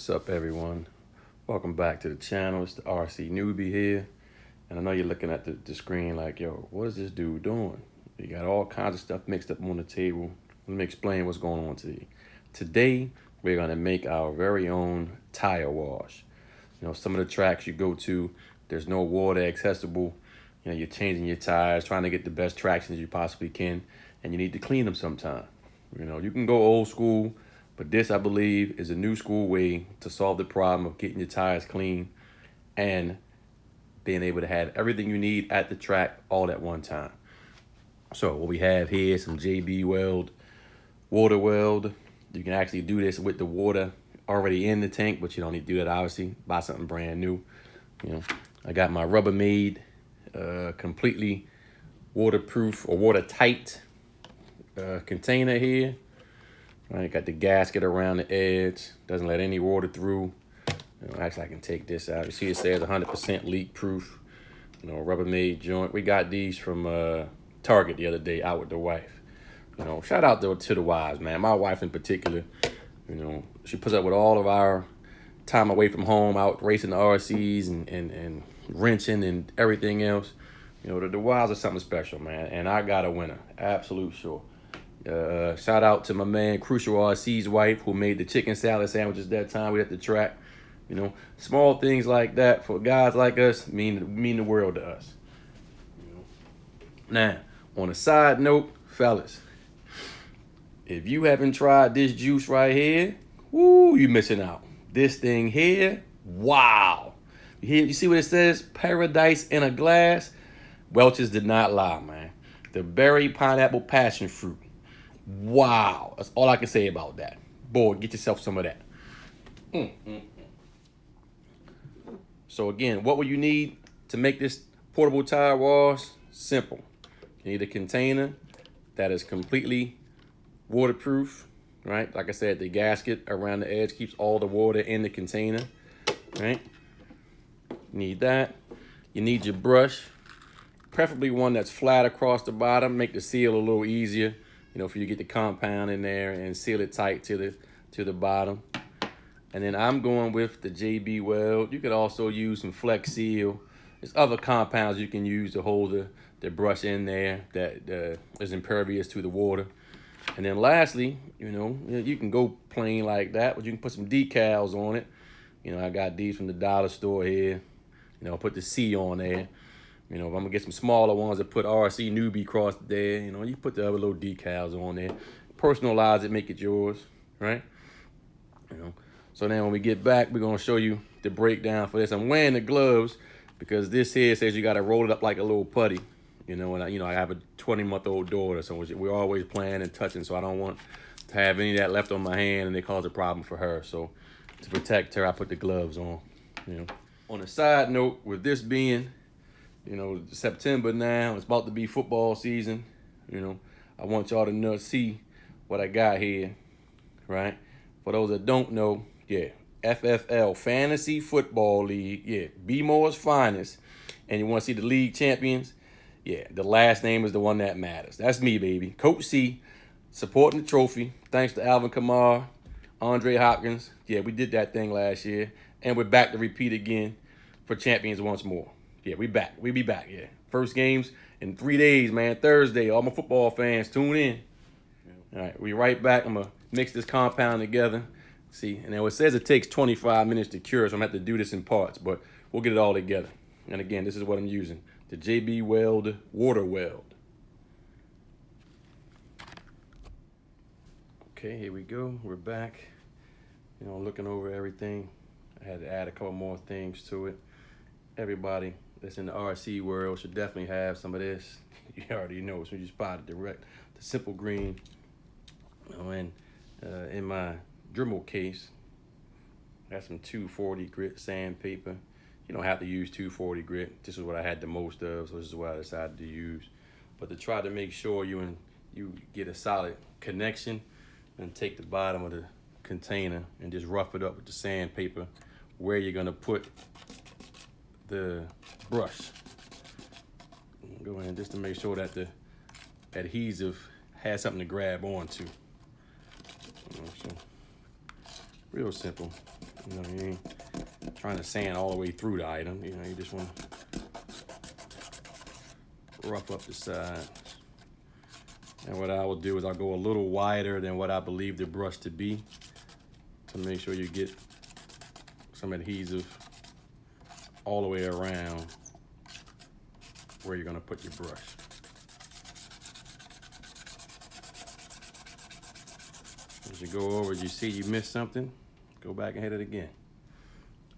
What's up, everyone? Welcome back to the channel. It's the RC newbie here. And I know you're looking at the screen like, yo, what is this dude doing? You got all kinds of stuff mixed up on the table. Let me explain what's going on today. Today, we're going to make our very own tire wash. You know, some of the tracks you go to, there's no water accessible. You know, you're changing your tires, trying to get the best traction as you possibly can, and you need to clean them sometime. You know, you can go old school, but this, I believe, is a new school way to solve the problem of getting your tires clean and being able to have everything you need at the track all at one time. So what we have here is some JB Weld water weld. You can actually do this with the water already in the tank, but you don't need to do that, obviously. Buy something brand new. You know, I got my Rubbermaid completely waterproof or watertight container here. Right, got the gasket around the edge, doesn't let any water through. You know, actually, I can take this out. You see it says 100% leak proof. You know, Rubbermaid joint. We got these from Target the other day out with the wife. You know, shout out to the wives, man. My wife in particular, you know, she puts up with all of our time away from home, out racing the RCs and wrenching and everything else. You know, the wives are something special, man. And I got a winner, absolute sure. Shout out to my man Crucial RC's wife who made the chicken salad sandwiches that time we at the track. You know, small things like that for guys like us mean the world to us. You know? Now, on a side note, fellas, if you haven't tried this juice right here, woo, you missing out. This thing here, wow. You see what it says? Paradise in a glass. Welch's did not lie, man. The berry pineapple passion fruit. Wow, that's all I can say about that. Boy, get yourself some of that. So again, what will you need to make this portable tire wash? Simple. You need a container that is completely waterproof, right? Like I said, the gasket around the edge keeps all the water in the container, right? You need that. You need your brush, preferably one that's flat across the bottom, make the seal a little easier. You know, for you to get the compound in there and seal it tight to the bottom. And then I'm going with the JB Weld. You could also use some Flex Seal. There's other compounds you can use to hold the brush in there that is impervious to the water. And then lastly, you know, you can go plain like that, but you can put some decals on it. You know, I got these from the dollar store here. You know, put the C on there. You know, if I'm gonna get some smaller ones that put RC newbie across there, you know, you put the other little decals on there. Personalize it, make it yours, right? You know. So then when we get back, we're gonna show you the breakdown for this. I'm wearing the gloves because this here says you gotta roll it up like a little putty. You know, and I have a 20-month-old daughter, so we're always playing and touching, so I don't want to have any of that left on my hand and it cause a problem for her. So to protect her, I put the gloves on, you know. On a side note, with this being, you know, September now, it's about to be football season. You know, I want y'all to see what I got here, right? For those that don't know, yeah, FFL, Fantasy Football League, yeah, B-More's finest. And you want to see the league champions? Yeah, the last name is the one that matters. That's me, baby. Coach C, supporting the trophy. Thanks to Alvin Kamara, Andre Hopkins. Yeah, we did that thing last year. And we're back to repeat again for champions once more. Yeah, we back. We be back, yeah. First games in 3 days, man. Thursday, all my football fans, tune in. All right, we right back. I'm going to mix this compound together. See, and it says it takes 25 minutes to cure, so I'm going to have to do this in parts, but we'll get it all together. And again, this is what I'm using. The JB Weld Water Weld. Okay, here we go. We're back. You know, looking over everything. I had to add a couple more things to it. Everybody that's in the RC world should definitely have some of this. You already know, so you spot it direct. The simple green. And in my Dremel case, I got some 240 grit sandpaper. You don't have to use 240 grit. This is what I had the most of, so this is what I decided to use. But to try to make sure you get a solid connection, and take the bottom of the container and just rough it up with the sandpaper where you're gonna put the brush. Go in just to make sure that the adhesive has something to grab onto. So real simple. You know, you ain't trying to sand all the way through the item. You know, you just want to rough up the sides. And what I will do is I'll go a little wider than what I believe the brush to be to make sure you get some adhesive all the way around where you're gonna put your brush. As you go over, you see you missed something, go back and hit it again.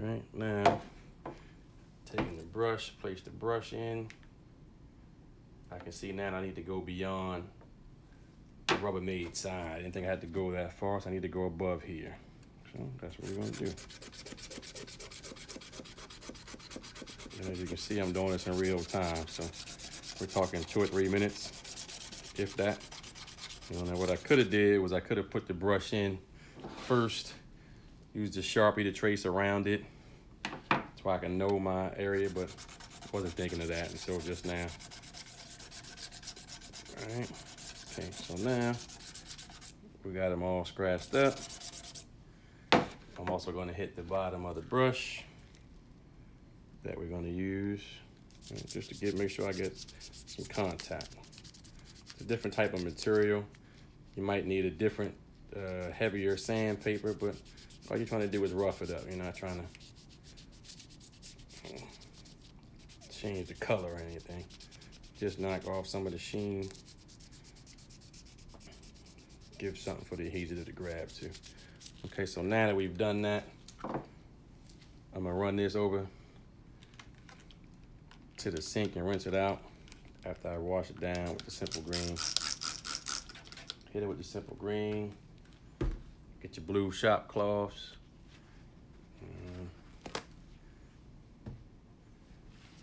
All right, now, taking the brush, place the brush in. I can see now I need to go beyond the Rubbermaid side. I didn't think I had to go that far, so I need to go above here. So that's what we're gonna do. And as you can see, I'm doing this in real time. So we're talking 2 or 3 minutes, if that. You know, now what I could have did was I could have put the brush in first, used the Sharpie to trace around it so I can know my area, but I wasn't thinking of that until just now. All right, okay, so now we got them all scratched up. I'm also gonna hit the bottom of the brush that we're gonna use just to make sure I get some contact. It's a different type of material. You might need a different, heavier sandpaper, but all you're trying to do is rough it up. You're not trying to change the color or anything. Just knock off some of the sheen. Give something for the adhesive to grab to. Okay, so now that we've done that, I'm gonna run this over to the sink and rinse it out after I wash it down with the Simple Green. Hit it with the Simple Green. Get your blue shop cloths.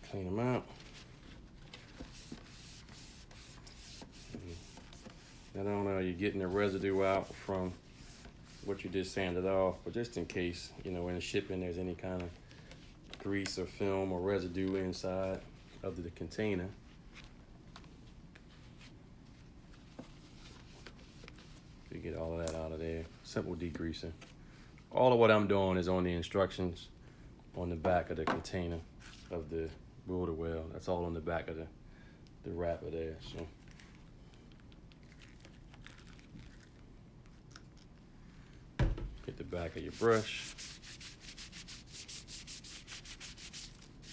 Clean them out. Not only are you getting the residue out from what you just sanded off, but just in case, you know, in shipping there's any kind of grease or film or residue inside of the container. You get all of that out of there. Simple degreaser. All of what I'm doing is on the instructions on the back of the container of the roller well. That's all on the back of the wrapper there. So get the back of your brush.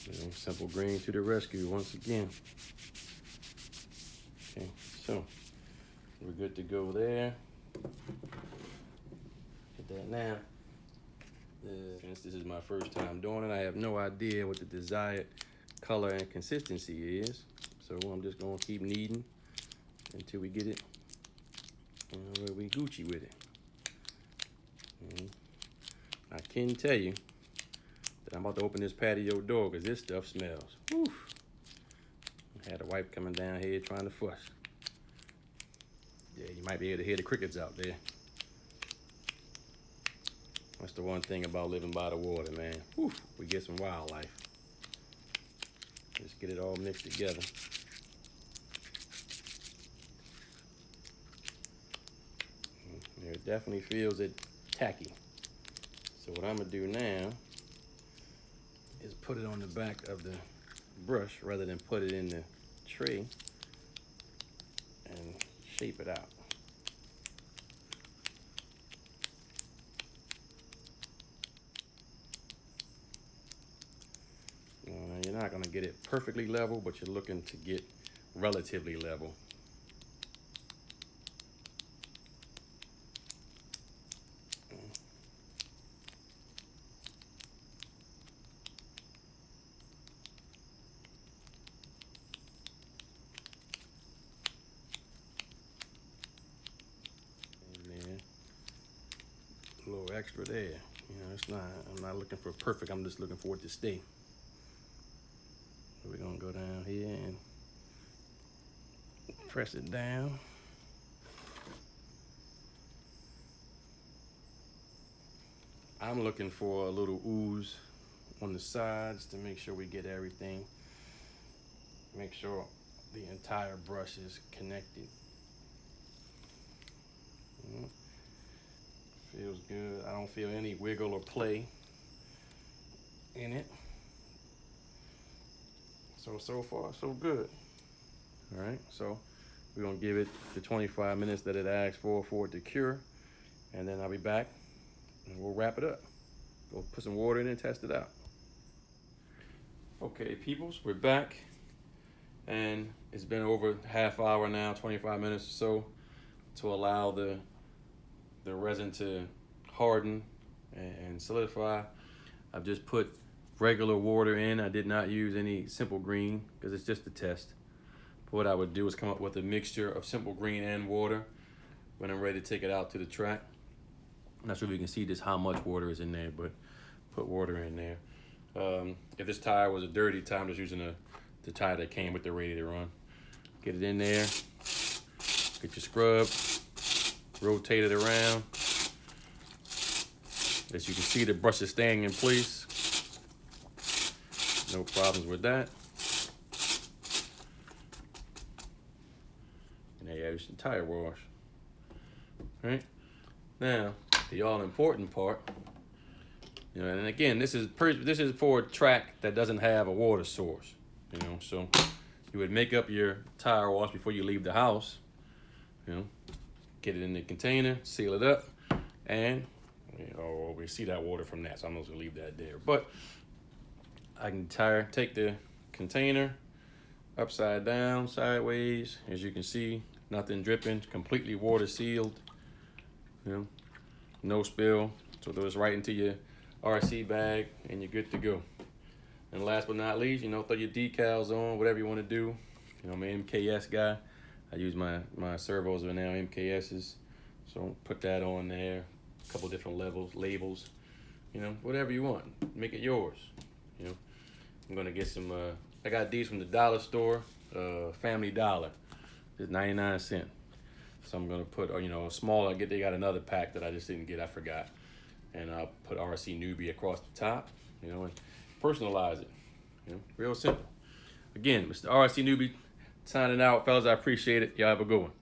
And Simple Green to the rescue once again. Okay, so we're good to go there. Hit that now. Since this is my first time doing it, I have no idea what the desired color and consistency is. So I'm just gonna keep kneading until we get it where we Gucci with it. I can tell you that I'm about to open this patio door because this stuff smells. Whew. I had a wife coming down here trying to fuss. Yeah, you might be able to hear the crickets out there. That's the one thing about living by the water, man. Whew, we get some wildlife. Just get it all mixed together. It definitely feels it tacky. So what I'm gonna do now is put it on the back of the brush rather than put it in the tray and shape it out. You're not gonna get it perfectly level, but you're looking to get relatively level. A little extra there. You know, I'm not looking for perfect, I'm just looking for it to stay. So we're gonna go down here and press it down. I'm looking for a little ooze on the sides to make sure we get everything. Make sure the entire brush is connected. Feels good. I don't feel any wiggle or play in it. So far, so good. All right, so we're gonna give it the 25 minutes that it asks for it to cure, and then I'll be back and we'll wrap it up. Go put some water in it and test it out. Okay, peoples, we're back, and it's been over half hour now, 25 minutes or so, to allow the resin to harden and solidify. I've just put regular water in. I did not use any Simple Green because it's just a test. But what I would do is come up with a mixture of Simple Green and water when I'm ready to take it out to the track. I'm not sure if you can see just how much water is in there, but put water in there. If this tire was a dirty tire, I'm just using the tire that came with the Ready to Run. Get it in there, get your scrub, rotate it around. As you can see, the brush is staying in place. No problems with that. And there you have your tire wash. All right, now the all-important part. You know, and again, this is for a track that doesn't have a water source. You know, so you would make up your tire wash before you leave the house. You know, get it in the container, seal it up, and we see that water from that, so I'm just gonna leave that there. But I can take the container upside down, sideways. As you can see, nothing dripping, completely water sealed. You know, no spill. So throw this right into your RC bag and you're good to go. And last but not least, you know, throw your decals on, whatever you want to do. You know, I'm an MKS guy. I use my servos are now MKSs. So put that on there. A couple different labels. You know, whatever you want. Make it yours. You know, I'm gonna get some. I got these from the dollar store, Family Dollar. It's 99 cents. So I'm gonna put, you know, a small. They got another pack that I just didn't get. I forgot. And I'll put RC Newbie across the top. You know, and personalize it. You know, real simple. Again, Mr. RC Newbie signing out, fellas. I appreciate it. Y'all have a good one.